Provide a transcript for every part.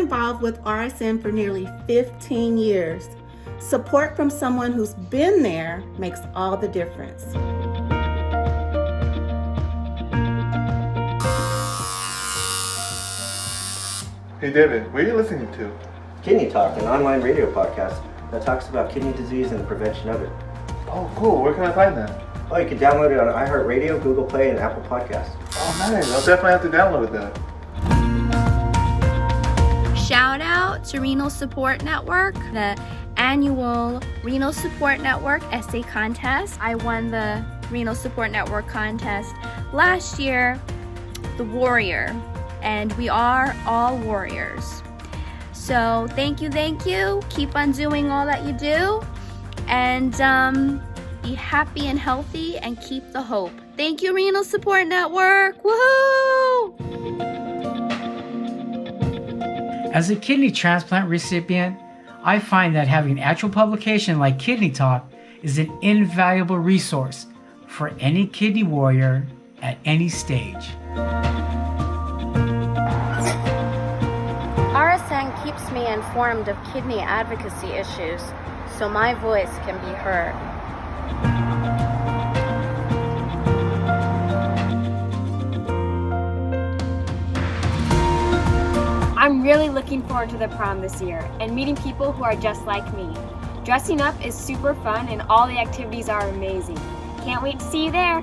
involved with RSN for nearly 15 years. Support from someone who's been there makes all the difference. Hey David, what are you listening to? Kidney Talk, an online radio podcast that talks about kidney disease and the prevention of it. Oh, cool. Where can I find that? Oh, you can download it on iHeartRadio, Google Play, and Apple Podcasts. Oh, nice. I'll definitely have to download that. Shout out to Renal Support Network, the annual Renal Support Network essay contest. I won the Renal Support Network contest last year, the Warrior, and we are all warriors. So thank you. Keep on doing all that you do, and be happy and healthy and keep the hope. Thank you, Renal Support Network. Woohoo! As a kidney transplant recipient, I find that having an actual publication like Kidney Talk is an invaluable resource for any kidney warrior at any stage. RSN keeps me informed of kidney advocacy issues so my voice can be heard. I'm really looking forward to the prom this year and meeting people who are just like me. Dressing up is super fun and all the activities are amazing. Can't wait to see you there.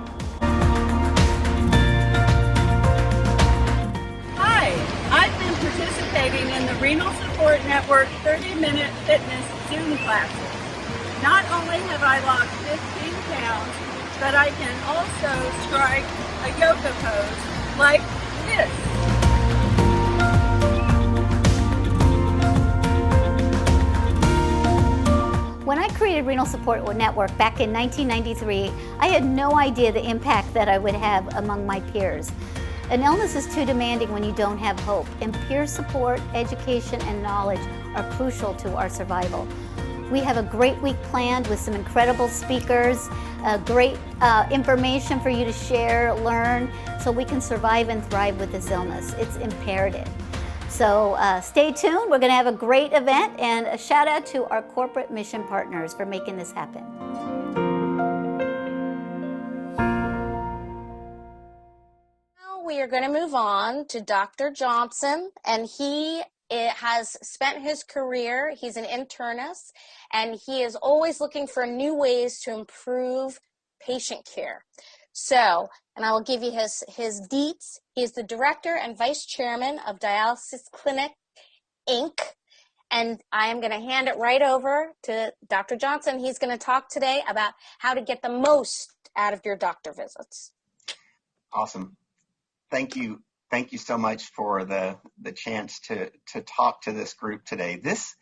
Hi, I've been participating in the Renal Support Network 30-minute fitness Zoom classes. Not only have I lost 15 pounds, but I can also strike a yoga pose like this. When I created Renal Support Network back in 1993, I had no idea the impact that I would have among my peers. An illness is too demanding when you don't have hope, and peer support, education, and knowledge are crucial to our survival. We have a great week planned with some incredible speakers, great information for you to share, learn, so we can survive and thrive with this illness. It's imperative. So stay tuned. We're going to have a great event, and a shout out to our corporate mission partners for making this happen. Now we are going to move on to Dr. Johnson, and he has spent his career, he's an internist, and he is always looking for new ways to improve patient care. So, and I will give you his deets. He is the director and vice chairman of Dialysis Clinic, Inc. And I am going to hand it right over to Dr. Johnson. He's going to talk today about how to get the most out of your doctor visits. Awesome. Thank you. Thank you so much for the chance to talk to this group today. This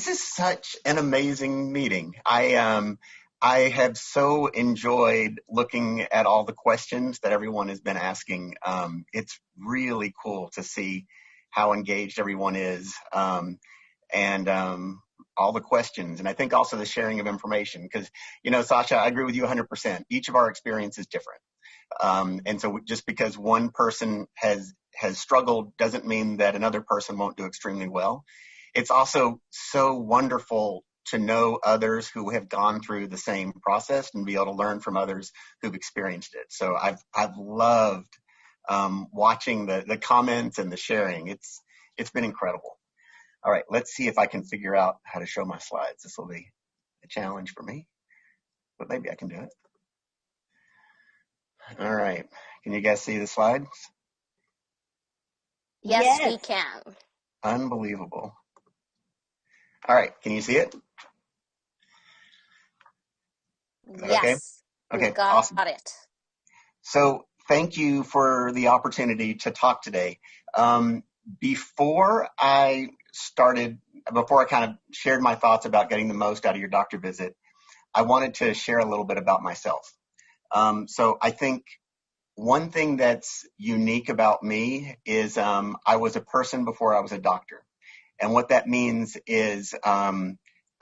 is such an amazing meeting. I have so enjoyed looking at all the questions that everyone has been asking. It's really cool to see how engaged everyone is, and all the questions. And I think also the sharing of information, because, Sasha, I agree with you 100%. Each of our experience is different. And so just because one person has struggled doesn't mean that another person won't do extremely well. It's also so wonderful to know others who have gone through the same process and be able to learn from others who've experienced it. So I've loved watching the comments and the sharing. It's been incredible. All right, let's see if I can figure out how to show my slides. This will be a challenge for me, but maybe I can do it. All right, can you guys see the slides? Yes, we can. Unbelievable. All right, can you see it? Yes. Okay, got awesome. it. So thank you for the opportunity to talk today. Before I kind of shared my thoughts about getting the most out of your doctor visit, I wanted to share a little bit about myself. So I think one thing that's unique about me is I was a person before I was a doctor. And what that means is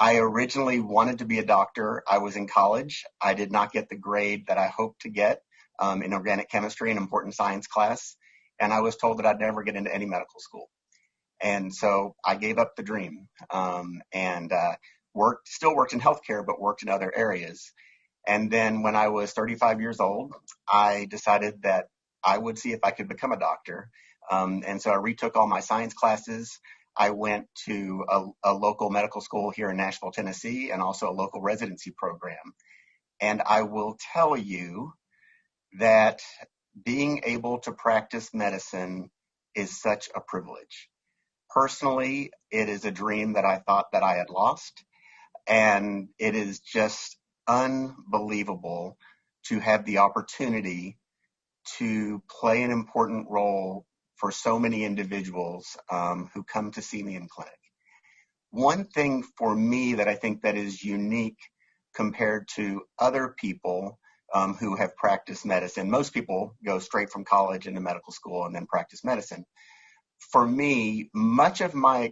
I originally wanted to be a doctor. I was in college. I did not get the grade that I hoped to get in organic chemistry, an important science class. And I was told that I'd never get into any medical school. And so I gave up the dream, and still worked in healthcare, but worked in other areas. And then when I was 35 years old, I decided that I would see if I could become a doctor. And so I retook all my science classes. I went to a local medical school here in Nashville, Tennessee, and also a local residency program. And I will tell you that being able to practice medicine is such a privilege. Personally, it is a dream that I thought that I had lost. And it is just unbelievable to have the opportunity to play an important role for so many individuals who come to see me in clinic. One thing for me that I think that is unique compared to other people who have practiced medicine, most people go straight from college into medical school and then practice medicine. For me, much of my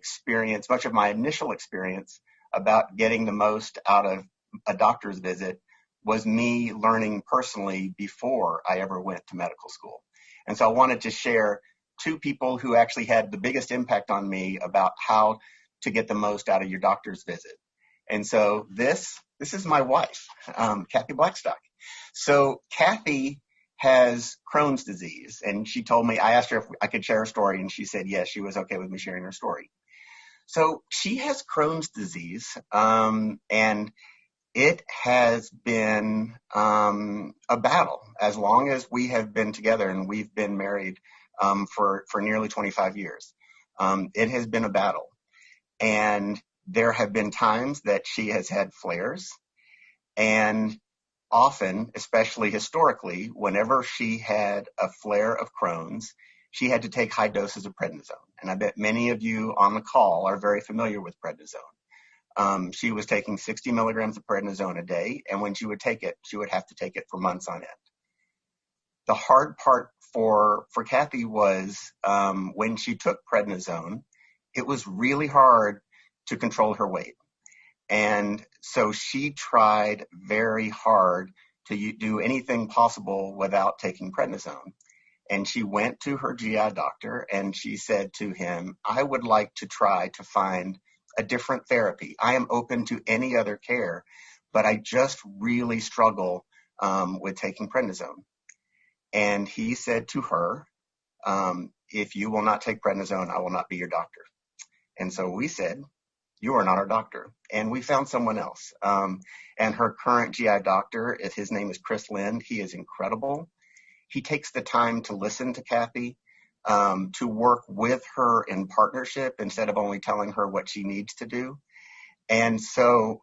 initial experience about getting the most out of a doctor's visit was me learning personally before I ever went to medical school. And so I wanted to share two people who actually had the biggest impact on me about how to get the most out of your doctor's visit. And so this is my wife, Kathy Blackstock. So Kathy has Crohn's disease, and she told me, I asked her if I could share her story, and she said yes, she was okay with me sharing her story. So she has Crohn's disease, and it has been a battle as long as we have been together, and we've been married for nearly 25 years. It has been a battle, and there have been times that she has had flares, and often, especially historically, whenever she had a flare of Crohn's, she had to take high doses of prednisone. And I bet many of you on the call are very familiar with prednisone. She was taking 60 milligrams of prednisone a day, and when she would take it, she would have to take it for months on end. The hard part for Kathy was when she took prednisone, it was really hard to control her weight. And so she tried very hard to do anything possible without taking prednisone. And she went to her GI doctor and she said to him, I would like to try to find a different therapy. I am open to any other care, but I just really struggle with taking prednisone. And he said to her, if you will not take prednisone, I will not be your doctor. And so we said, you are not our doctor. And we found someone else. And her current GI doctor, his name is Chris Lind. He is incredible. He takes the time to listen to Kathy, to work with her in partnership instead of only telling her what she needs to do. And so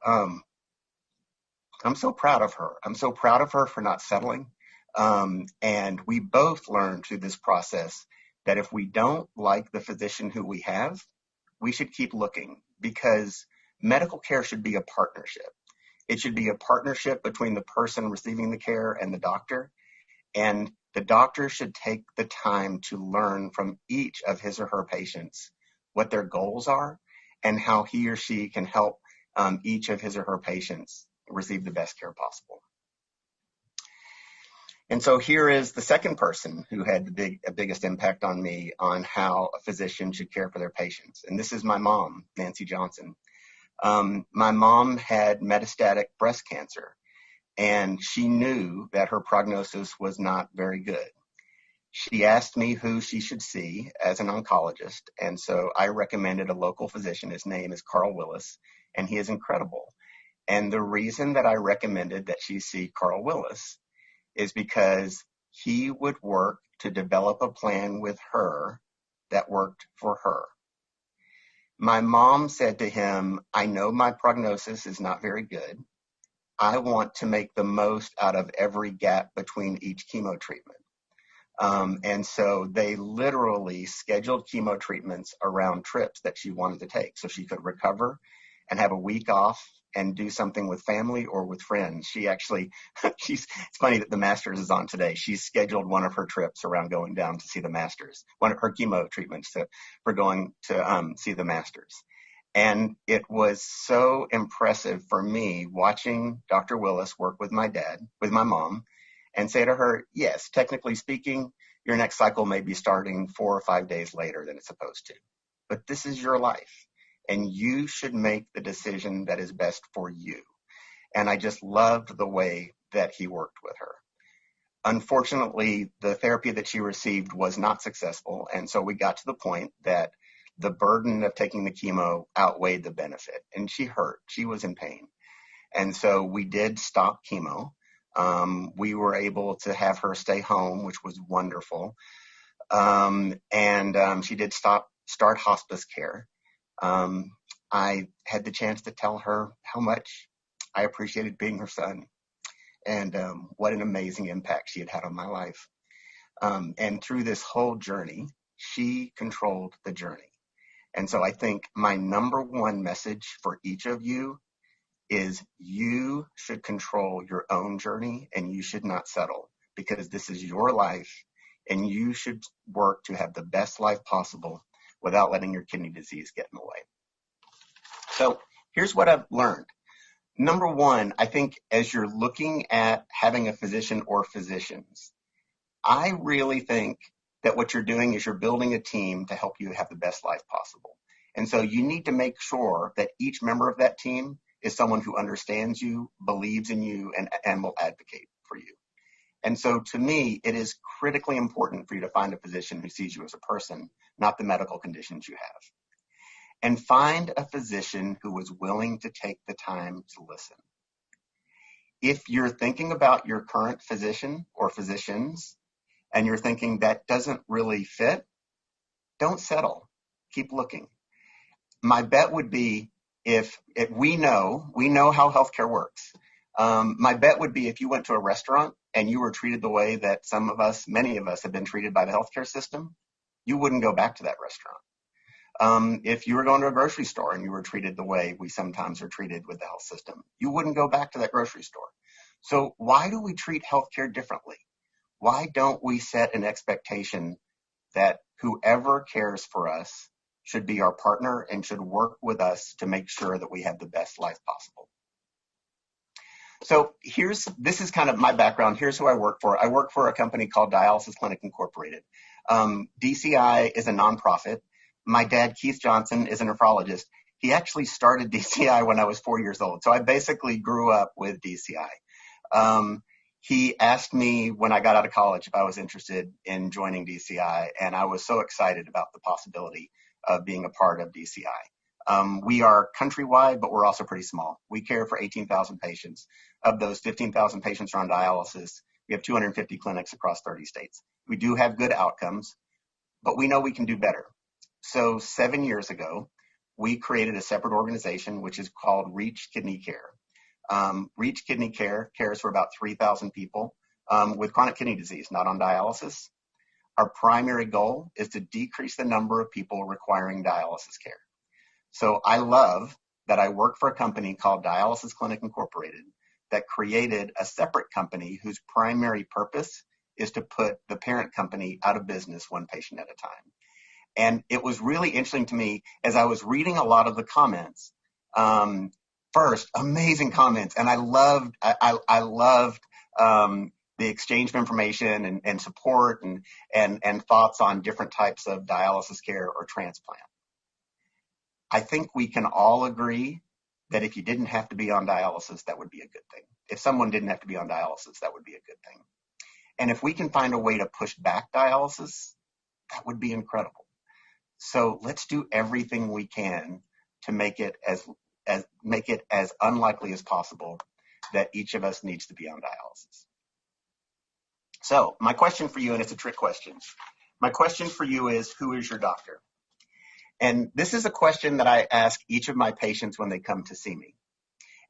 I'm so proud of her. I'm so proud of her for not settling. And we both learned through this process that if we don't like the physician who we have, we should keep looking, because medical care should be a partnership. It should be a partnership between the person receiving the care and the doctor. And the doctor should take the time to learn from each of his or her patients what their goals are and how he or she can help each of his or her patients receive the best care possible. And so here is the second person who had the biggest impact on me on how a physician should care for their patients. And this is my mom, Nancy Johnson. My mom had metastatic breast cancer, and she knew that her prognosis was not very good. She asked me who she should see as an oncologist, and so I recommended a local physician. His name is Carl Willis, and he is incredible. And the reason that I recommended that she see Carl Willis is because he would work to develop a plan with her that worked for her. My mom said to him, I know my prognosis is not very good. I want to make the most out of every gap between each chemo treatment. And so they literally scheduled chemo treatments around trips that she wanted to take so she could recover and have a week off and do something with family or with friends. She actually, it's funny that the Masters is on today. She's scheduled one of her trips around going down to see the Masters, one of her chemo treatments for going to see the Masters. And it was so impressive for me watching Dr. Willis work with my dad, with my mom, and say to her, yes, technically speaking, your next cycle may be starting 4 or 5 days later than it's supposed to. but this is your life, and you should make the decision that is best for you. And I just loved the way that he worked with her. Unfortunately, the therapy that she received was not successful, and so we got to the point that the burden of taking the chemo outweighed the benefit, and she hurt. She was in pain. And so we did stop chemo. We were able to have her stay home, which was wonderful. She did start hospice care. I had the chance to tell her how much I appreciated being her son, and what an amazing impact she had had on my life. And through this whole journey, she controlled the journey. And so I think my number one message for each of you is you should control your own journey, and you should not settle, because this is your life, and you should work to have the best life possible without letting your kidney disease get in the way. So here's what I've learned. Number one, I think as you're looking at having a physician or physicians, I really think that what you're doing is you're building a team to help you have the best life possible. And so you need to make sure that each member of that team is someone who understands you, believes in you, and will advocate for you. And so to me, it is critically important for you to find a physician who sees you as a person, not the medical conditions you have. And find a physician who is willing to take the time to listen. If you're thinking about your current physician or physicians, and you're thinking that doesn't really fit, don't settle. Keep looking. My bet would be if we know how healthcare works. My bet would be if you went to a restaurant and you were treated the way that many of us have been treated by the healthcare system, you wouldn't go back to that restaurant. If you were going to a grocery store and you were treated the way we sometimes are treated with the health system, you wouldn't go back to that grocery store. So why do we treat healthcare differently? Why don't we set an expectation that whoever cares for us should be our partner and should work with us to make sure that we have the best life possible? So this is kind of my background. Here's who I work for. I work for a company called Dialysis Clinic Incorporated. DCI is a nonprofit. My dad, Keith Johnson, is a nephrologist. He actually started DCI when I was 4 years old. So I basically grew up with DCI. He asked me when I got out of college if I was interested in joining DCI, and I was so excited about the possibility of being a part of DCI. We are countrywide, but we're also pretty small. We care for 18,000 patients. Of those, 15,000 patients are on dialysis. We have 250 clinics across 30 states. We do have good outcomes, but we know we can do better. So 7 years ago, we created a separate organization, which is called Reach Kidney Care. Reach Kidney Care cares for about 3,000 people with chronic kidney disease, not on dialysis. Our primary goal is to decrease the number of people requiring dialysis care. So I love that I work for a company called Dialysis Clinic Incorporated that created a separate company whose primary purpose is to put the parent company out of business one patient at a time. And it was really interesting to me as I was reading a lot of the comments. First, amazing comments, and I loved the exchange of information and support and thoughts on different types of dialysis care or transplant. I think we can all agree that if you didn't have to be on dialysis, that would be a good thing. If someone didn't have to be on dialysis, that would be a good thing. And if we can find a way to push back dialysis, that would be incredible. So let's do everything we can to make it as unlikely as possible that each of us needs to be on dialysis. So my question for you, and it's a trick question, my question for you is, who is your doctor? And this is a question that I ask each of my patients when they come to see me.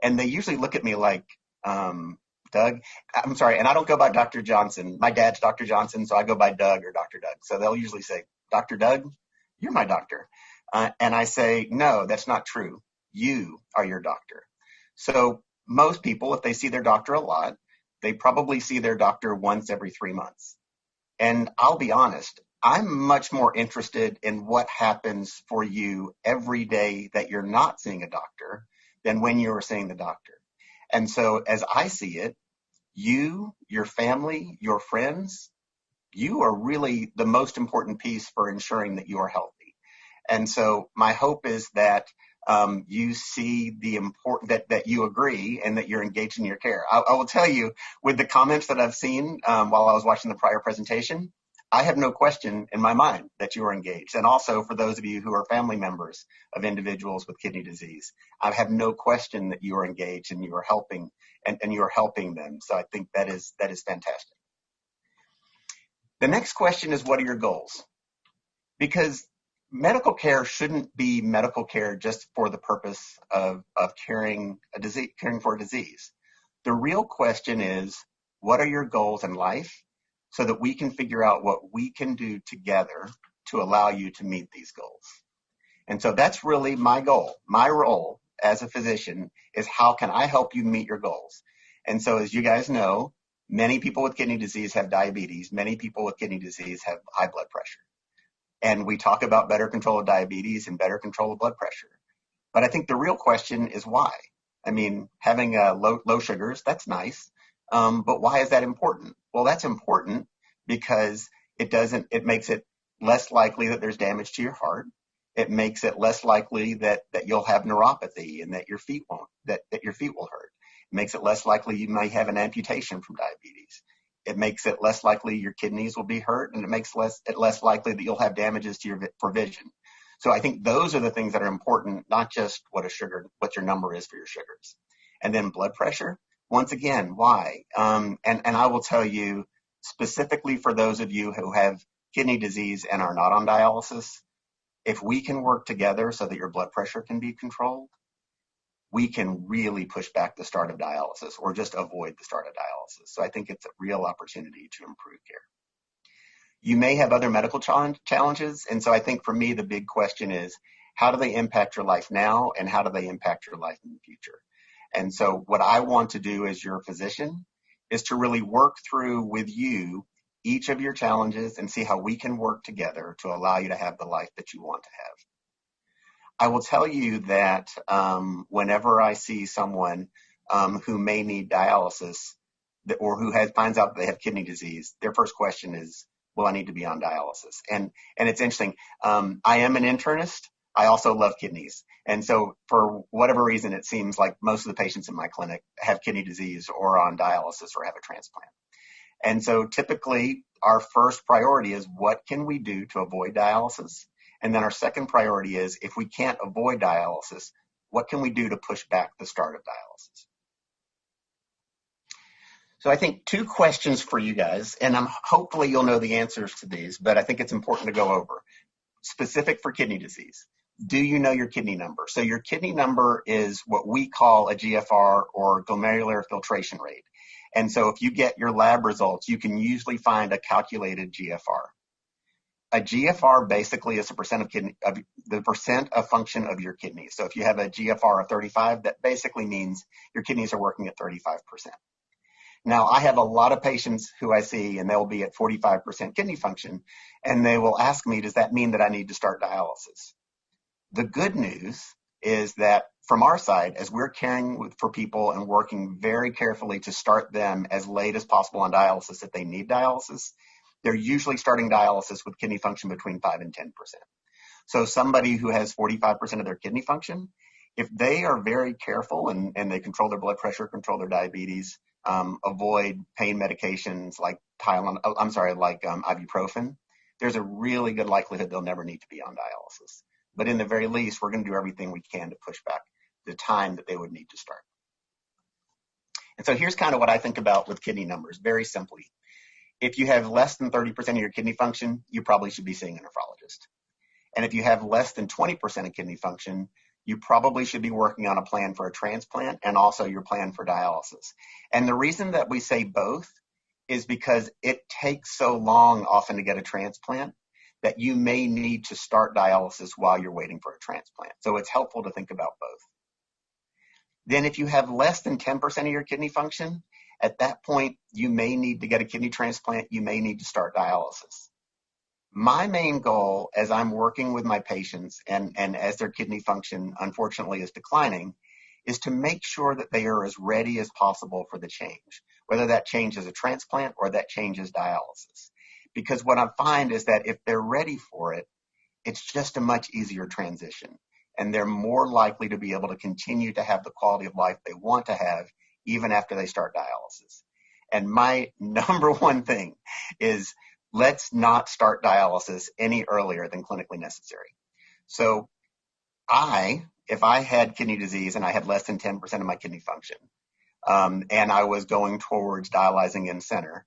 And they usually look at me like, Doug, I'm sorry, and I don't go by Dr. Johnson. My dad's Dr. Johnson, so I go by Doug or Dr. Doug. So they'll usually say, Dr. Doug, you're my doctor. And I say, no, that's not true. You are your doctor. So most people, if they see their doctor a lot, they probably see their doctor once every 3 months. And I'll be honest, I'm much more interested in what happens for you every day that you're not seeing a doctor than when you're seeing the doctor. And so as I see it, you, your family, your friends, you are really the most important piece for ensuring that you are healthy. And so my hope is that you see the that you agree and that you're engaged in your care. I will tell you, with the comments that I've seen while I was watching the prior presentation, I have no question in my mind that you are engaged. And also for those of you who are family members of individuals with kidney disease, I have no question that you are engaged and you are helping and you are helping them. So I think that is fantastic. The next question is, what are your goals? Because medical care shouldn't be medical care just for the purpose of caring for a disease. The real question is, what are your goals in life, so that we can figure out what we can do together to allow you to meet these goals. And so that's really my goal. My role as a physician is, how can I help you meet your goals? And so, as you guys know, many people with kidney disease have diabetes. Many people with kidney disease have high blood pressure. And we talk about better control of diabetes and better control of blood pressure. But I think the real question is why. I mean, having low sugars, that's nice. But why is that important? Well, that's important because it makes it less likely that there's damage to your heart. It makes it less likely that you'll have neuropathy and that your feet will hurt. It makes it less likely you may have an amputation from diabetes. It makes it less likely your kidneys will be hurt, and it makes it less likely that you'll have damages to your vision. So I think those are the things that are important, not just what your number is for your sugars. And then blood pressure, once again, why? And I will tell you, specifically for those of you who have kidney disease and are not on dialysis, if we can work together so that your blood pressure can be controlled, we can really push back the start of dialysis, or just avoid the start of dialysis. So I think it's a real opportunity to improve care. You may have other medical challenges. And so I think for me, the big question is, how do they impact your life now, and how do they impact your life in the future? And so what I want to do as your physician is to really work through with you each of your challenges and see how we can work together to allow you to have the life that you want to have. I will tell you that whenever I see someone who may need dialysis, or who finds out that they have kidney disease, their first question is, will I need to be on dialysis? And it's interesting. I am an internist. I also love kidneys. And so for whatever reason, it seems like most of the patients in my clinic have kidney disease or are on dialysis or have a transplant. And so typically our first priority is, what can we do to avoid dialysis? And then our second priority is, if we can't avoid dialysis, what can we do to push back the start of dialysis? So I think 2 questions for you guys, and hopefully you'll know the answers to these, but I think it's important to go over. Specific for kidney disease. Do you know your kidney number? So your kidney number is what we call a GFR, or glomerular filtration rate. And so if you get your lab results, you can usually find a calculated GFR. A GFR basically is the percent of function of your kidneys. So if you have a GFR of 35, that basically means your kidneys are working at 35%. Now, I have a lot of patients who I see, and they'll be at 45% kidney function, and they will ask me, does that mean that I need to start dialysis? The good news is that from our side, as we're caring for people and working very carefully to start them as late as possible on dialysis if they need dialysis, they're usually starting dialysis with kidney function between 5 and 10%. So somebody who has 45% of their kidney function, if they are very careful and they control their blood pressure, control their diabetes, avoid pain medications like ibuprofen, there's a really good likelihood they'll never need to be on dialysis. But in the very least, we're going to do everything we can to push back the time that they would need to start. And so here's kind of what I think about with kidney numbers, very simply. If you have less than 30% of your kidney function, you probably should be seeing a nephrologist. And if you have less than 20% of kidney function, you probably should be working on a plan for a transplant and also your plan for dialysis. And the reason that we say both is because it takes so long often to get a transplant that you may need to start dialysis while you're waiting for a transplant. So it's helpful to think about both. Then if you have less than 10% of your kidney function, at that point, you may need to get a kidney transplant. You may need to start dialysis. My main goal as I'm working with my patients and as their kidney function unfortunately is declining is to make sure that they are as ready as possible for the change, whether that change is a transplant or that change is dialysis. Because what I find is that if they're ready for it, it's just a much easier transition. And they're more likely to be able to continue to have the quality of life they want to have even after they start dialysis. And my number one thing is let's not start dialysis any earlier than clinically necessary. So if I had kidney disease and I had less than 10% of my kidney function, and I was going towards dialyzing in center,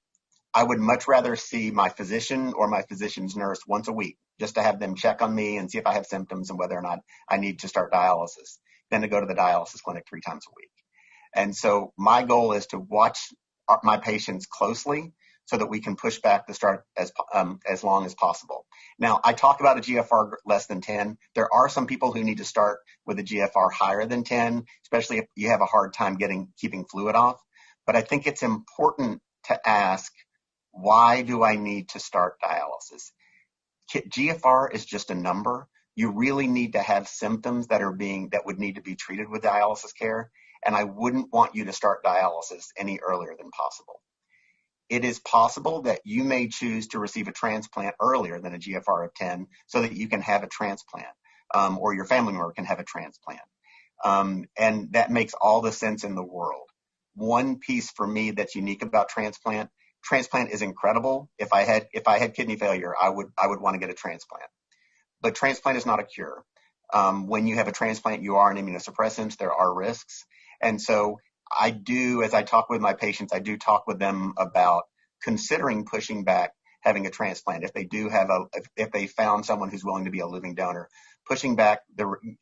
I would much rather see my physician or my physician's nurse once a week just to have them check on me and see if I have symptoms and whether or not I need to start dialysis than to go to the dialysis clinic 3 times a week. And so my goal is to watch my patients closely so that we can push back the start as long as possible. Now, I talk about a GFR less than 10. There are some people who need to start with a GFR higher than 10, especially if you have a hard time keeping fluid off. But I think it's important to ask, why do I need to start dialysis? GFR is just a number. You really need to have symptoms that would need to be treated with dialysis care. And I wouldn't want you to start dialysis any earlier than possible. It is possible that you may choose to receive a transplant earlier than a GFR of 10 so that you can have a transplant, or your family member can have a transplant. And that makes all the sense in the world. One piece for me that's unique about transplant is incredible. If I had kidney failure, I would want to get a transplant. But transplant is not a cure. When you have a transplant, you are on immunosuppressants. There are risks. And so as I talk with my patients, I do talk with them about considering pushing back having a transplant. If they found someone who's willing to be a living donor, pushing back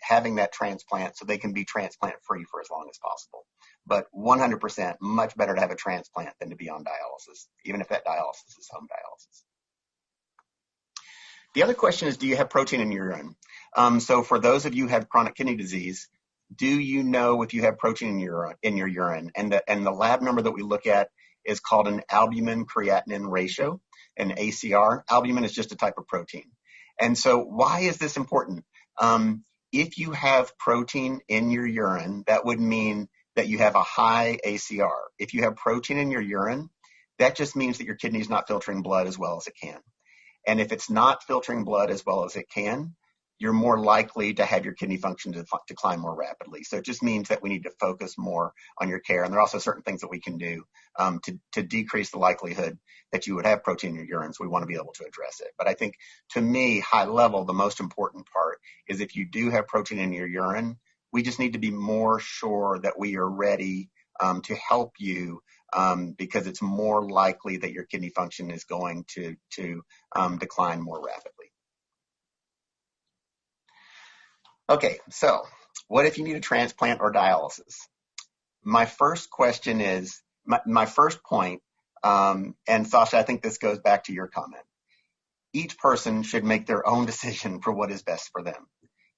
having that transplant so they can be transplant free for as long as possible. But 100% much better to have a transplant than to be on dialysis, even if that dialysis is home dialysis. The other question is, do you have protein in your urine? So for those of you who have chronic kidney disease, do you know if you have protein in your urine? And the lab number that we look at is called an albumin-creatinine ratio, an ACR. Albumin is just a type of protein. And so why is this important? If you have protein in your urine, that would mean that you have a high ACR. If you have protein in your urine, that just means that your kidney is not filtering blood as well as it can. And if it's not filtering blood as well as it can, you're more likely to have your kidney function decline more rapidly. So it just means that we need to focus more on your care. And there are also certain things that we can do to decrease the likelihood that you would have protein in your urine. So we want to be able to address it. But I think, to me, high level, the most important part is if you do have protein in your urine, we just need to be more sure that we are ready to help you because it's more likely that your kidney function is going to decline more rapidly. Okay, so what if you need a transplant or dialysis? My first question is, my first point, and Sasha, I think this goes back to your comment. Each person should make their own decision for what is best for them.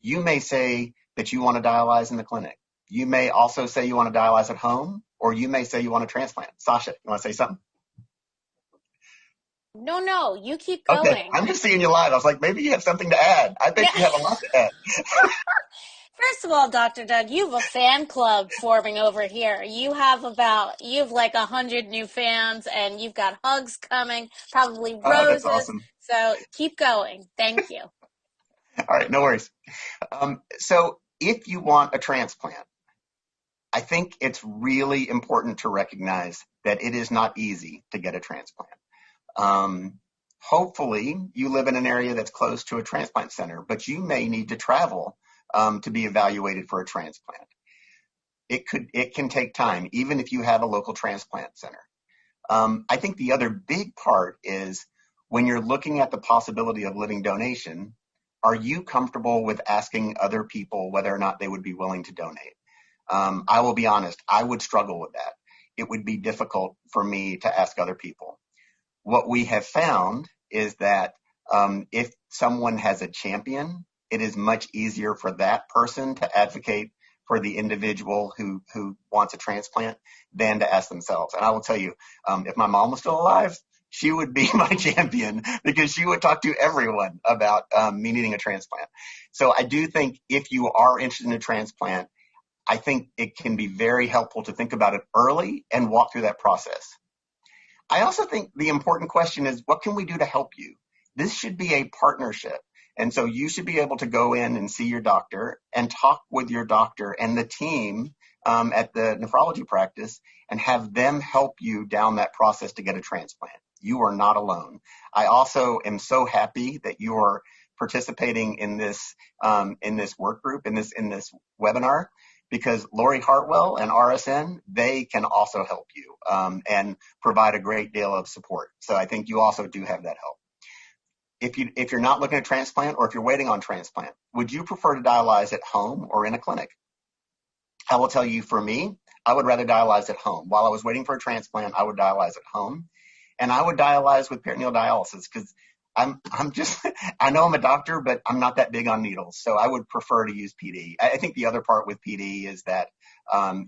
You may say that you want to dialyze in the clinic. You may also say you want to dialyze at home, or you may say you want to transplant. Sasha, you want to say something? No, you keep going. Okay, I'm just seeing you live. I was like, maybe you have something to add. I bet you have a lot to add. First of all, Dr. Doug, you have a fan club forming over here. You have like 100 new fans, and you've got hugs coming, probably roses. Oh, that's awesome. So keep going. Thank you. All right, no worries. So if you want a transplant, I think it's really important to recognize that it is not easy to get a transplant. Hopefully you live in an area that's close to a transplant center, but you may need to travel to be evaluated for a transplant. It can take time, even if you have a local transplant center. I think the other big part is when you're looking at the possibility of living donation, are you comfortable with asking other people whether or not they would be willing to donate? I will be honest, I would struggle with that. It would be difficult for me to ask other people. What we have found is that if someone has a champion, it is much easier for that person to advocate for the individual who wants a transplant than to ask themselves. And I will tell you, if my mom was still alive, she would be my champion because she would talk to everyone about me needing a transplant. So I do think if you are interested in a transplant, I think it can be very helpful to think about it early and walk through that process. I also think the important question is, what can we do to help you? This should be a partnership. And so you should be able to go in and see your doctor and talk with your doctor and the team at the nephrology practice and have them help you down that process to get a transplant. You are not alone. I also am so happy that you are participating in this work group, in this webinar, because Lori Hartwell and RSN, they can also help you and provide a great deal of support. So I think you also do have that help. If you're not looking at transplant, or if you're waiting on transplant, would you prefer to dialyze at home or in a clinic? I will tell you, for me, I would rather dialyze at home. While I was waiting for a transplant, I would dialyze at home, and I would dialyze with peritoneal dialysis because I'm just, I know I'm a doctor, but I'm not that big on needles, so I would prefer to use PD. I think the other part with PD is that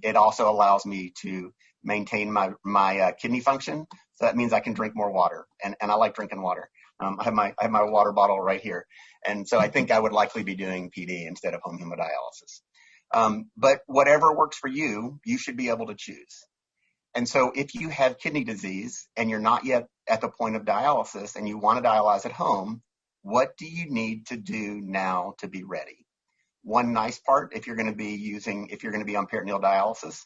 it also allows me to maintain my kidney function. So that means I can drink more water, and I like drinking water. I have my water bottle right here, and so I think I would likely be doing PD instead of home hemodialysis. But whatever works for you, you should be able to choose. And so if you have kidney disease and you're not yet at the point of dialysis and you want to dialyze at home, what do you need to do now to be ready? One nice part, if you're going to be on peritoneal dialysis,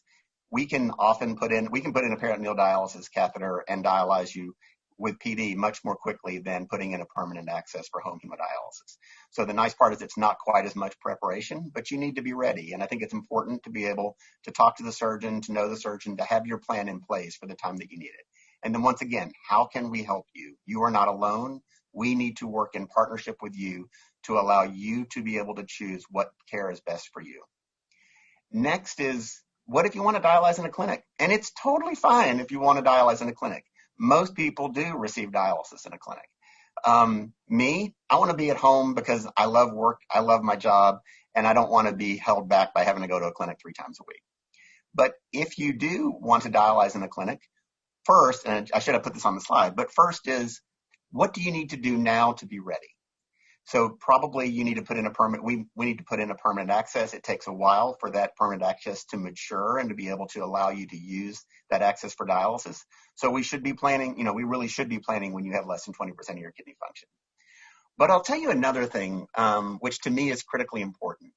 we can put in a peritoneal dialysis catheter and dialyze you with PD much more quickly than putting in a permanent access for home hemodialysis. So the nice part is it's not quite as much preparation, but you need to be ready. And I think it's important to be able to talk to the surgeon, to know the surgeon, to have your plan in place for the time that you need it. And then once again, how can we help you? You are not alone. We need to work in partnership with you to allow you to be able to choose what care is best for you. Next is, what if you want to dialyze in a clinic? And it's totally fine if you want to dialyze in a clinic. Most people do receive dialysis in a clinic. Me, I want to be at home because I love work, I love my job, and I don't want to be held back by having to go to a clinic 3 times a week. But if you do want to dialyze in a clinic, first, and I should have put this on the slide, but first is, what do you need to do now to be ready? So probably you need to put in we need to put in a permanent access. It takes a while for that permanent access to mature and to be able to allow you to use that access for dialysis. So we should be planning, we really should be planning when you have less than 20% of your kidney function. But I'll tell you another thing, which to me is critically important.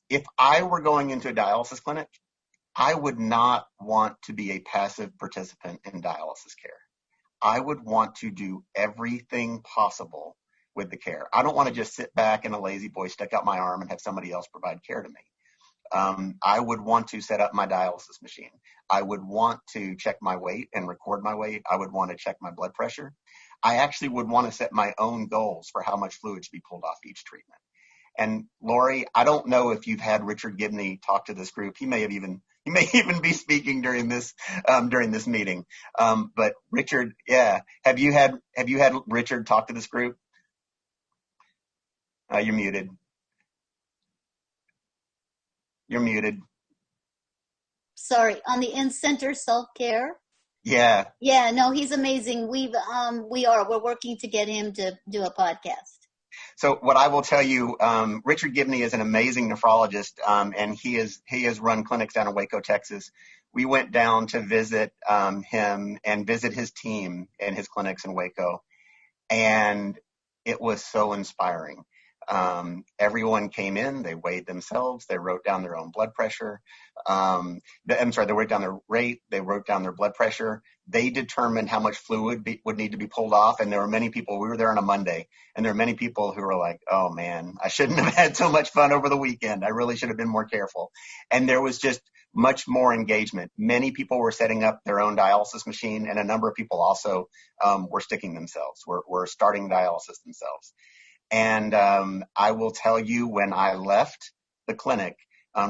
If I were going into a dialysis clinic, I would not want to be a passive participant in dialysis care. I would want to do everything possible with the care. I don't want to just sit back and a lazy boy stick out my arm and have somebody else provide care to me. I would want to set up my dialysis machine. I would want to check my weight and record my weight. I would want to check my blood pressure. I actually would want to set my own goals for how much fluid should be pulled off each treatment. And Lori, I don't know if you've had Richard Gibney talk to this group. He may even be speaking during this meeting. But Richard, yeah, have you had Richard talk to this group? You're muted. You're muted. Sorry, on the in-center self-care? Yeah. Yeah, no, he's amazing. We're working to get him to do a podcast. So what I will tell you, Richard Gibney is an amazing nephrologist, and he has run clinics down in Waco, Texas. We went down to visit him and visit his team in his clinics in Waco, and it was so inspiring. Everyone came in, they weighed themselves, they wrote down their own blood pressure. They wrote down their rate, they wrote down their blood pressure. They determined how much fluid would need to be pulled off. And there were many people, we were there on a Monday, and there were many people who were like, oh man, I shouldn't have had so much fun over the weekend. I really should have been more careful. And there was just much more engagement. Many people were setting up their own dialysis machine, and a number of people also were sticking themselves, were starting dialysis themselves. And I will tell you, when I left the clinic,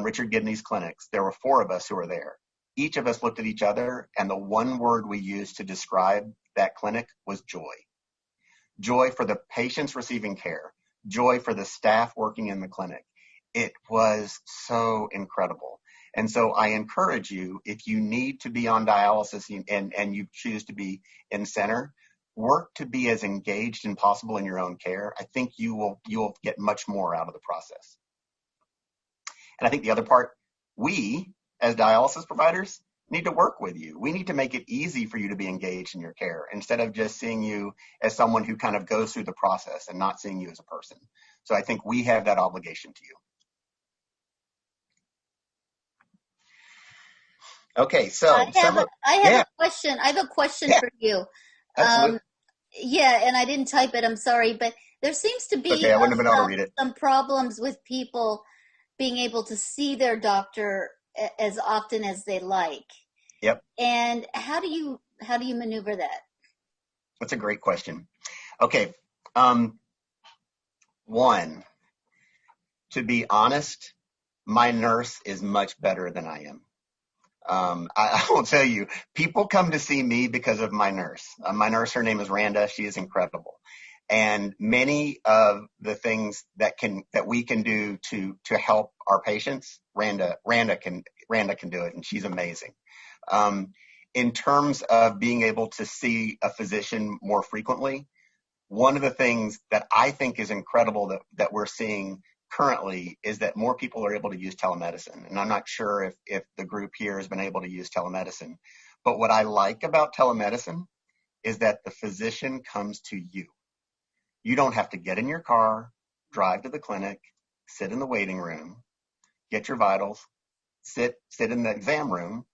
Richard Gibney's clinics, there were 4 of us who were there. Each of us looked at each other, and the one word we used to describe that clinic was joy. Joy for the patients receiving care, joy for the staff working in the clinic. It was so incredible. And so I encourage you, if you need to be on dialysis and you choose to be in center, work to be as engaged as possible in your own care. I think you will get much more out of the process. And I think the other part, we as dialysis providers, need to work with you. We need to make it easy for you to be engaged in your care instead of just seeing you as someone who kind of goes through the process and not seeing you as a person. So I think we have that obligation to you. Okay, so I have a question. I have a question for you. Absolutely. Yeah, and I didn't type it. I'm sorry, but there seems to be Okay, I wouldn't have been able to read it. some problems with people being able to see their doctor as often as they like. Yep. And how do you maneuver that? That's a great question. Okay. One, to be honest, my nurse is much better than I am. I will tell you, people come to see me because of my nurse. My nurse, her name is Randa. She is incredible. And many of the things that we can do to help our patients, Randa can do it, and she's amazing. In terms of being able to see a physician more frequently, one of the things that I think is incredible that we're seeing currently is that more people are able to use telemedicine. And I'm not sure if the group here has been able to use telemedicine. But what I like about telemedicine is that the physician comes to you. You don't have to get in your car, drive to the clinic, sit in the waiting room, get your vitals, sit in the exam room,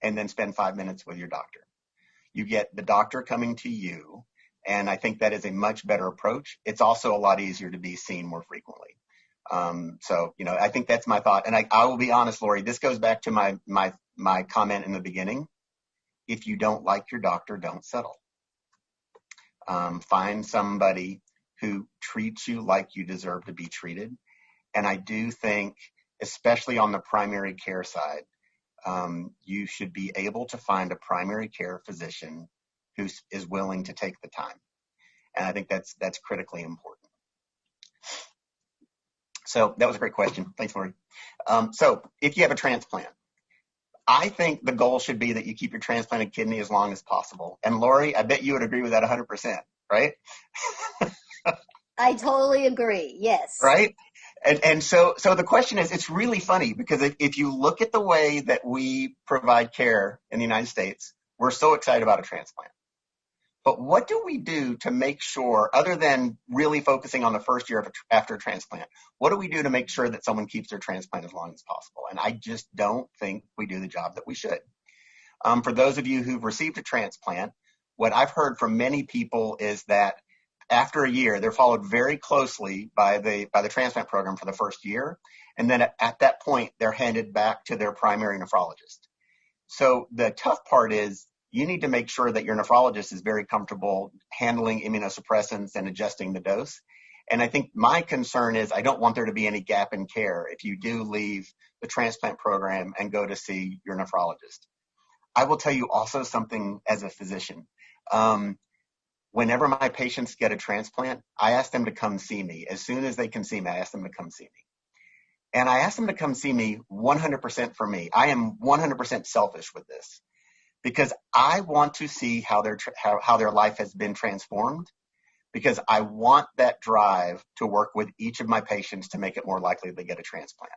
and then spend 5 minutes with your doctor. You get the doctor coming to you, and I think that is a much better approach. It's also a lot easier to be seen more frequently. So, I think that's my thought. And I will be honest, Lori, this goes back to my comment in the beginning. If you don't like your doctor, don't settle. Find somebody who treats you like you deserve to be treated. And I do think, especially on the primary care side, you should be able to find a primary care physician who is willing to take the time. And I think that's critically important. So that was a great question. Thanks, Lori. So if you have a transplant, I think the goal should be that you keep your transplanted kidney as long as possible. And Lori, I bet you would agree with that 100%, right? I totally agree. Yes. Right? And so the question is, it's really funny because if you look at the way that we provide care in the United States, we're so excited about a transplant. But what do we do to make sure, other than really focusing on the first year after a transplant, what do we do to make sure that someone keeps their transplant as long as possible? And I just don't think we do the job that we should. For those of you who've received a transplant, what I've heard from many people is that after a year, they're followed very closely by the transplant program for the first year. And then at that point, they're handed back to their primary nephrologist. So the tough part is you need to make sure that your nephrologist is very comfortable handling immunosuppressants and adjusting the dose. And I think my concern is I don't want there to be any gap in care if you do leave the transplant program and go to see your nephrologist. I will tell you also something as a physician. Whenever my patients get a transplant, I ask them to come see me. As soon as they can see me, I ask them to come see me. And I ask them to come see me 100% for me. I am 100% selfish with this because I want to see how their life has been transformed, because I want that drive to work with each of my patients to make it more likely they get a transplant.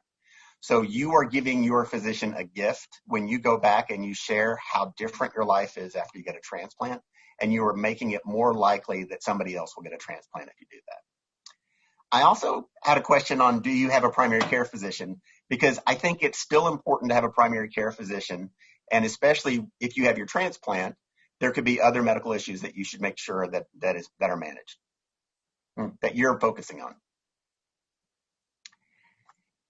So you are giving your physician a gift when you go back and you share how different your life is after you get a transplant, and you are making it more likely that somebody else will get a transplant if you do that. I also had a question on, do you have a primary care physician? Because I think it's still important to have a primary care physician, and especially if you have your transplant, there could be other medical issues that you should make sure that are managed, that you're focusing on.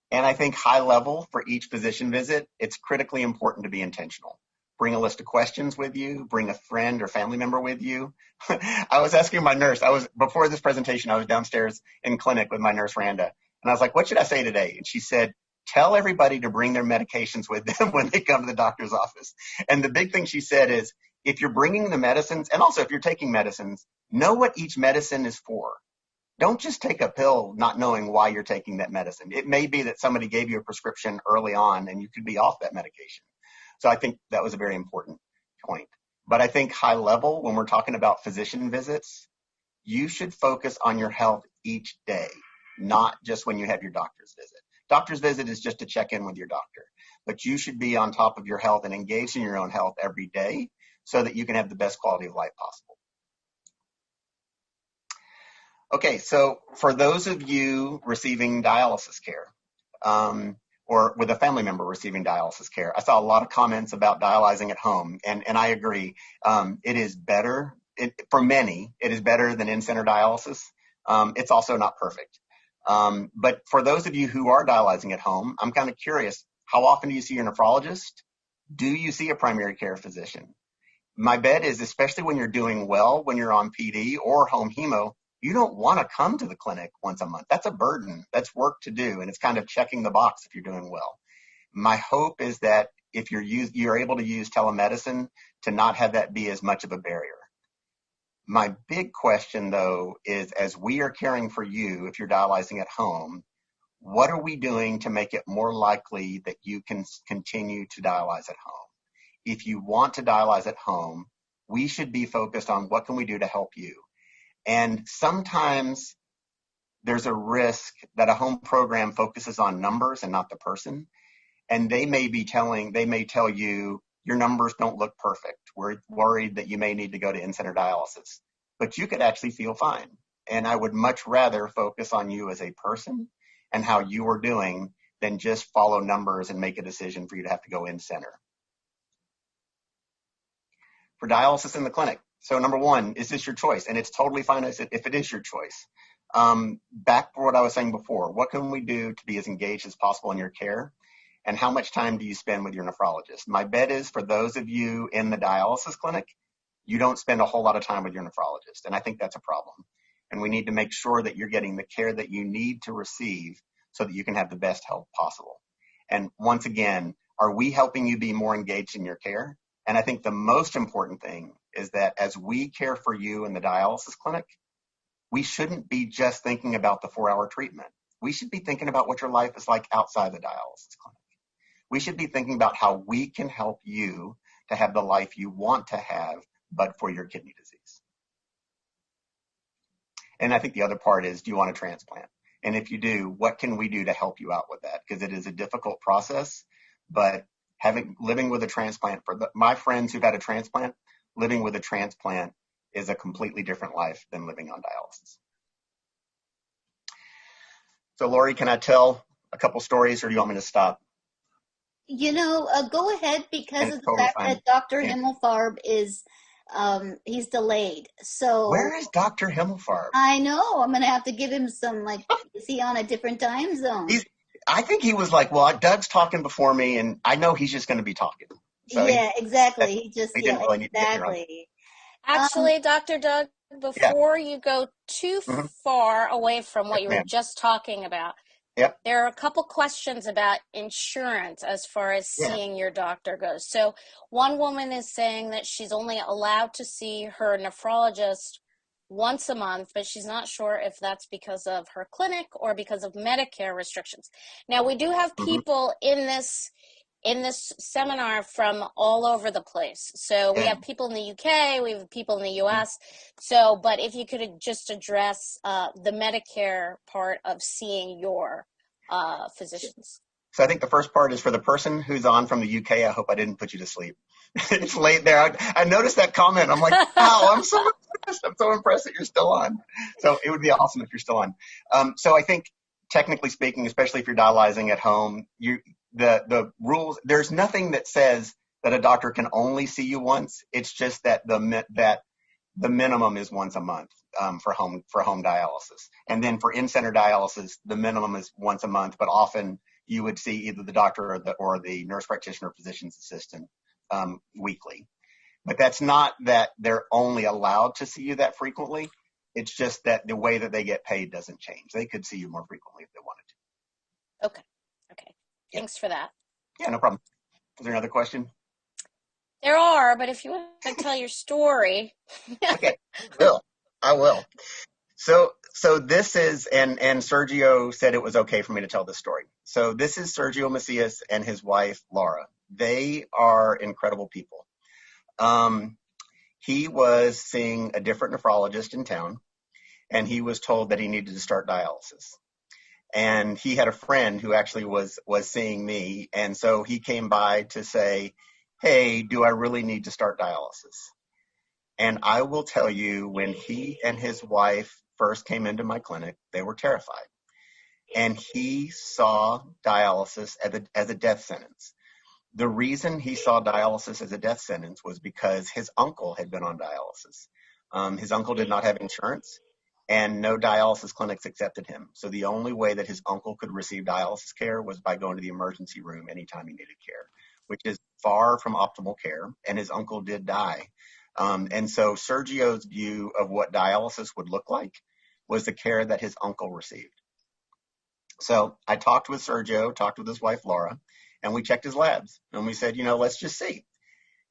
And I think high level for each physician visit, it's critically important to be intentional. Bring a list of questions with you, bring a friend or family member with you. I was asking my nurse, before this presentation, I was downstairs in clinic with my nurse, Randa, and I was like, what should I say today? And she said, tell everybody to bring their medications with them when they come to the doctor's office. And the big thing she said is, if you're bringing the medicines, and also if you're taking medicines, know what each medicine is for. Don't just take a pill not knowing why you're taking that medicine. It may be that somebody gave you a prescription early on and you could be off that medication. So I think that was a very important point. But I think high level, when we're talking about physician visits, you should focus on your health each day, not just when you have your doctor's visit. Doctor's visit is just to check in with your doctor. but you should be on top of your health and engaged in your own health every day so that you can have the best quality of life possible. Okay, so for those of you receiving dialysis care, or with a family member receiving dialysis care, I saw a lot of comments about dialyzing at home, and I agree. It is better, for many, it is better than in-center dialysis. It's also not perfect. But for those of you who are dialyzing at home, I'm kind of curious, how often do you see your nephrologist? Do you see a primary care physician? My bet is, especially when you're doing well, when you're on PD or home hemo, you don't want to come to the clinic once a month. That's a burden. That's work to do. And it's kind of checking the box if you're doing well. My hope is that if you're able to use telemedicine to not have that be as much of a barrier. My big question, though, is as we are caring for you, if you're dialyzing at home, what are we doing to make it more likely that you can continue to dialyze at home? If you want to dialyze at home, we should be focused on what can we do to help you. And sometimes there's a risk that a home program focuses on numbers and not the person. And they may tell you your numbers don't look perfect. We're worried that you may need to go to in-center dialysis, but you could actually feel fine. And I would much rather focus on you as a person and how you are doing than just follow numbers and make a decision for you to have to go in-center. For dialysis in the clinic. So number one, is this your choice? And it's totally fine if it is your choice. Back to what I was saying before, what can we do to be as engaged as possible in your care? And how much time do you spend with your nephrologist? My bet is for those of you in the dialysis clinic, you don't spend a whole lot of time with your nephrologist. And I think that's a problem. And we need to make sure that you're getting the care that you need to receive so that you can have the best health possible. And once again, are we helping you be more engaged in your care? And I think the most important thing is that as we care for you in the dialysis clinic, we shouldn't be just thinking about the 4-hour treatment. We should be thinking about what your life is like outside the dialysis clinic. We should be thinking about how we can help you to have the life you want to have, but for your kidney disease. And I think the other part is, do you want a transplant? And if you do, what can we do to help you out with that? Because it is a difficult process, but living with a transplant, my friends who've had a transplant, living with a transplant is a completely different life than living on dialysis. So Lori, can I tell a couple stories or do you want me to stop? Go ahead, because of the Totally fact fine. that Dr. Himmelfarb is, he's delayed. So Where is Dr. Himmelfarb? I know, I'm going to have to give him some, is he on a different time zone? I think he was like, well, Doug's talking before me, and I know he's just going to be talking. So yeah, exactly. He didn't really need to get here on. Actually, Dr. Doug, before you go too far away from what you were just talking about, there are a couple questions about insurance as far as seeing your doctor goes. So one woman is saying that she's only allowed to see her nephrologist once a month, but she's not sure if that's because of her clinic or because of Medicare restrictions. Now, we do have people in this seminar from all over the place. So we have people in the UK, we have people in the US. So, but if you could just address the Medicare part of seeing your physicians. So I think the first part is for the person who's on from the UK. I hope I didn't put you to sleep. It's late there. I noticed that comment. I'm like, wow, I'm so impressed. I'm so impressed that you're still on. So it would be awesome if you're still on. So I think technically speaking, especially if you're dialyzing at home, the rules, there's nothing that says that a doctor can only see you once. It's just that the minimum is once a month for home dialysis. And then for in-center dialysis, the minimum is once a month, but often you would see either the doctor or the nurse practitioner physician's assistant weekly. But that's not that they're only allowed to see you that frequently. It's just that the way that they get paid doesn't change. They could see you more frequently if they wanted to. Okay. Thanks for that. Yeah, no problem. Is there another question? There are, but if you want to tell your story. Okay, I will. So this is, and Sergio said it was okay for me to tell this story. So this is Sergio Macias and his wife, Laura. They are incredible people. He was seeing a different nephrologist in town, and he was told that he needed to start dialysis. And he had a friend who actually was seeing me. And so he came by to say, hey, do I really need to start dialysis? And I will tell you, when he and his wife first came into my clinic, they were terrified. And he saw dialysis as a death sentence. The reason he saw dialysis as a death sentence was because his uncle had been on dialysis. His uncle did not have insurance, and no dialysis clinics accepted him. So the only way that his uncle could receive dialysis care was by going to the emergency room anytime he needed care, which is far from optimal care, and his uncle did die. And so Sergio's view of what dialysis would look like was the care that his uncle received. So I talked with Sergio, talked with his wife, Laura, and we checked his labs. And we said, let's just see.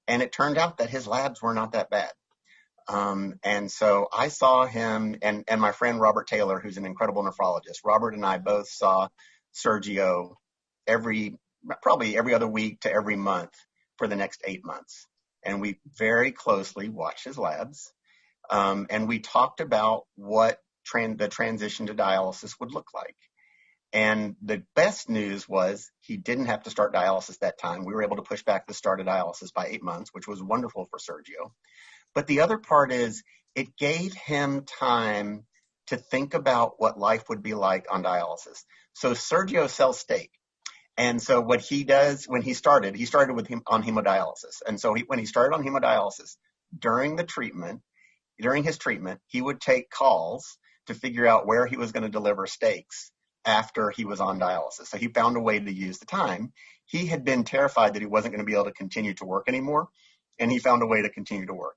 And it turned out that his labs were not that bad. And so I saw him and my friend Robert Taylor, who's an incredible nephrologist. Robert and I both saw Sergio probably every other week to every month for the next 8 months. And we very closely watched his labs. And we talked about what the transition to dialysis would look like. And the best news was he didn't have to start dialysis that time. We were able to push back the start of dialysis by 8 months, which was wonderful for Sergio. But the other part is it gave him time to think about what life would be like on dialysis. So Sergio sells steak. And so what he does when he started with him on hemodialysis. And so when he started on hemodialysis, during his treatment, he would take calls to figure out where he was going to deliver steaks after he was on dialysis. So he found a way to use the time. He had been terrified that he wasn't going to be able to continue to work anymore, and he found a way to continue to work.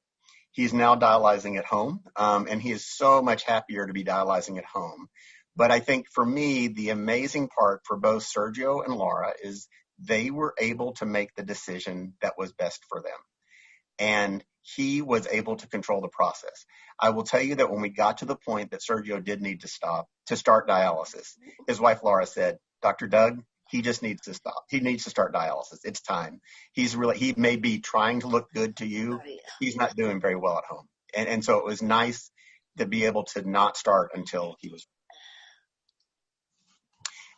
He's now dialyzing at home, and he is so much happier to be dialyzing at home. But I think for me, the amazing part for both Sergio and Laura is they were able to make the decision that was best for them. And he was able to control the process. I will tell you that when we got to the point that Sergio did need to start dialysis, his wife Laura said, Dr. Doug, he just needs to stop. He needs to start dialysis. It's time. He may be trying to look good to you. He's not doing very well at home. And so it was nice to be able to not start until he was.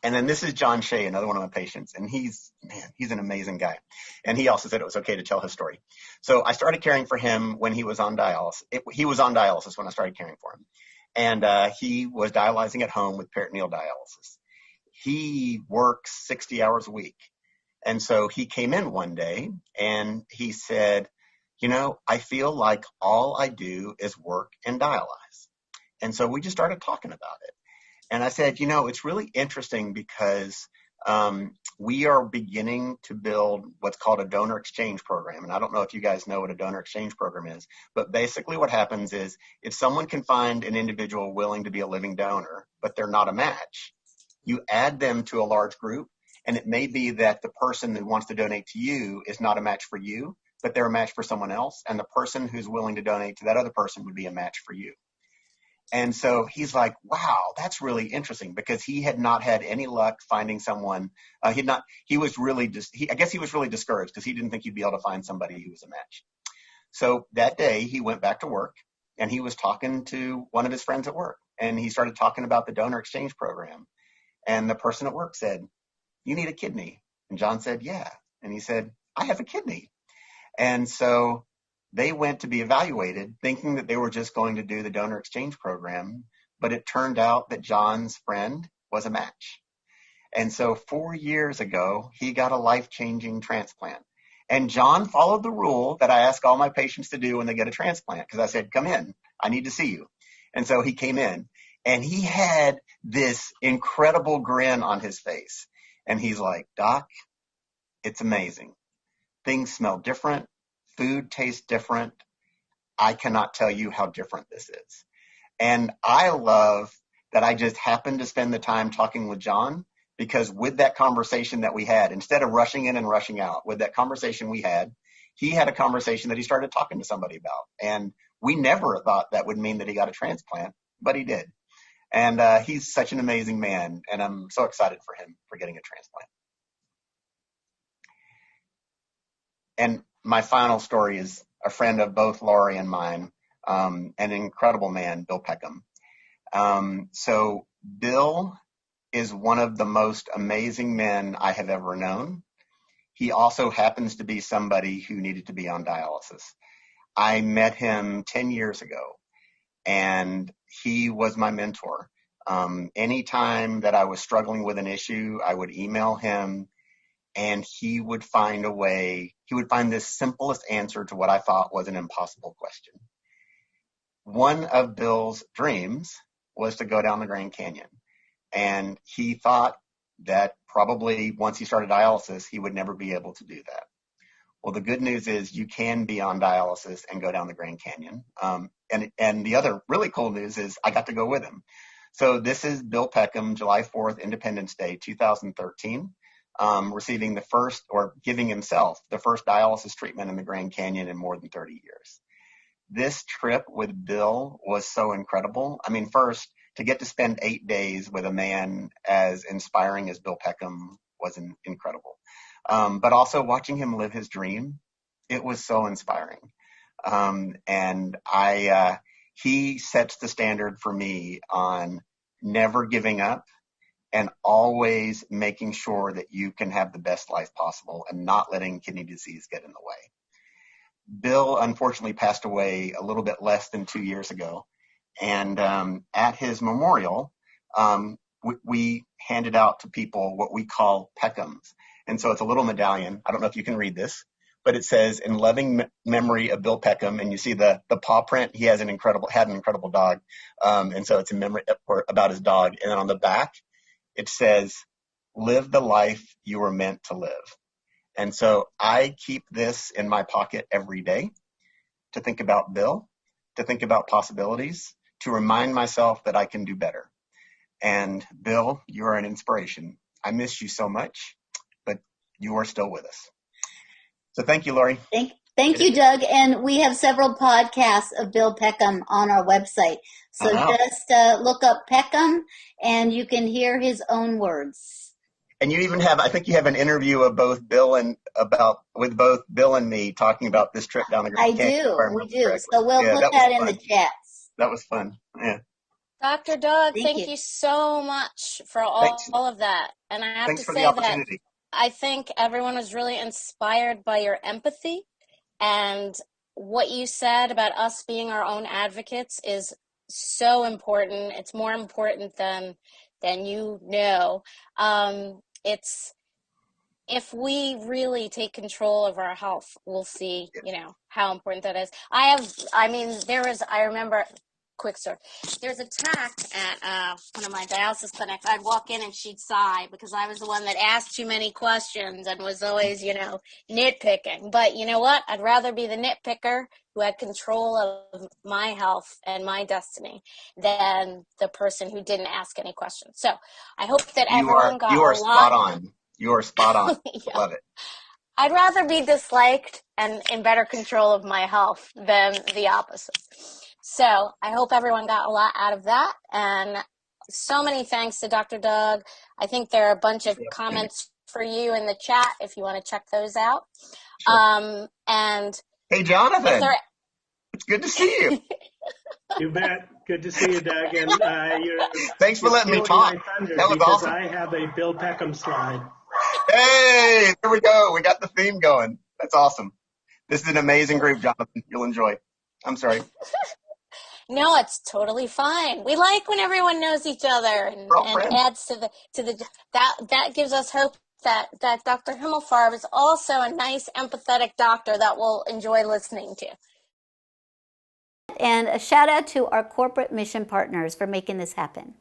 And then this is John Shea, another one of my patients, and he's an amazing guy. And he also said it was okay to tell his story. So I started caring for him when he was on dialysis. He was on dialysis when I started caring for him. And he was dialyzing at home with peritoneal dialysis. He works 60 hours a week. And so he came in one day and he said, I feel like all I do is work and dialyze. And so we just started talking about it. And I said, it's really interesting because we are beginning to build what's called a donor exchange program. And I don't know if you guys know what a donor exchange program is, but basically what happens is if someone can find an individual willing to be a living donor, but they're not a match, you add them to a large group. And it may be that the person that wants to donate to you is not a match for you, but they're a match for someone else. And the person who's willing to donate to that other person would be a match for you. And so he's like, wow, that's really interesting, because he had not had any luck finding someone. I guess he was really discouraged because he didn't think he'd be able to find somebody who was a match. So that day he went back to work and he was talking to one of his friends at work, and he started talking about the donor exchange program. And the person at work said, you need a kidney. And John said, yeah. And he said, I have a kidney. And so they went to be evaluated thinking that they were just going to do the donor exchange program, but it turned out that John's friend was a match. And so 4 years ago, he got a life-changing transplant. And John followed the rule that I ask all my patients to do when they get a transplant, because I said, come in, I need to see you. And so he came in, and he had this incredible grin on his face. And he's like, Doc, it's amazing. Things smell different. Food tastes different. I cannot tell you how different this is. And I love that I just happened to spend the time talking with John, because with that conversation that we had, instead of rushing in and rushing out, with that conversation we had, he had a conversation that he started talking to somebody about. And we never thought that would mean that he got a transplant, but he did. And he's such an amazing man, and I'm so excited for him for getting a transplant. And my final story is a friend of both Laurie and mine, an incredible man, Bill Peckham. So Bill is one of the most amazing men I have ever known. He also happens to be somebody who needed to be on dialysis. I met him 10 years ago, and he was my mentor. Anytime that I was struggling with an issue, I would email him, and he would find a way. He would find this simplest answer to what I thought was an impossible question. One of Bill's dreams was to go down the Grand Canyon, and he thought that probably once he started dialysis, he would never be able to do that. Well, the good news is you can be on dialysis and go down the Grand Canyon. And the other really cool news is I got to go with him. So this is Bill Peckham, July 4th, Independence Day, 2013, receiving the first, or giving himself the first dialysis treatment in the Grand Canyon in more than 30 years. This trip with Bill was so incredible. I mean, first, to get to spend 8 days with a man as inspiring as Bill Peckham was incredible. But also watching him live his dream, it was so inspiring. And he sets the standard for me on never giving up and always making sure that you can have the best life possible and not letting kidney disease get in the way. Bill unfortunately passed away a little bit less than 2 years ago. And at his memorial, we handed out to people what we call Peckhams. And so it's a little medallion. I don't know if you can read this, but it says, "In loving memory of Bill Peckham," and you see the paw print. He had an incredible dog. And so it's a memory about his dog. And then on the back, it says, "Live the life you were meant to live." And so I keep this in my pocket every day to think about Bill, to think about possibilities, to remind myself that I can do better. And Bill, you are an inspiration. I miss you so much, but you are still with us. So thank you, Lori. Thank you, Doug. And we have several podcasts of Bill Peckham on our website. So just look up Peckham and you can hear his own words. And you even have, I think you have an interview of with both Bill and me talking about this trip down the Grand Canyon. We do. So we'll put that in the chats. That was fun. Yeah. Dr. Doug, thank you so much for all of that. And I have to say that I think everyone was really inspired by your empathy, and what you said about us being our own advocates is so important. It's more important than you know. It's if we really take control of our health, we'll see, how important that is. I remember, quick story. There's a tech at one of my dialysis clinics. I'd walk in and she'd sigh because I was the one that asked too many questions and was always, nitpicking. But you know what? I'd rather be the nitpicker who had control of my health and my destiny than the person who didn't ask any questions. So I hope that everyone got a lot. You are spot on. You are spot on. Yeah. Love it. I'd rather be disliked and in better control of my health than the opposite. So I hope everyone got a lot out of that. And so many thanks to Dr. Doug. I think there are a bunch of comments for you in the chat if you want to check those out. Sure. And hey, Jonathan, it's good to see you. You bet. Good to see you, Doug. And thanks for letting me talk. That was awesome. I have a Bill Peckham slide. Hey, there we go. We got the theme going. That's awesome. This is an amazing group, Jonathan. You'll enjoy. I'm sorry. No, it's totally fine. We like when everyone knows each other and adds to the that gives us hope that Dr. Himmelfarb is also a nice, empathetic doctor that we'll enjoy listening to. And a shout out to our corporate mission partners for making this happen.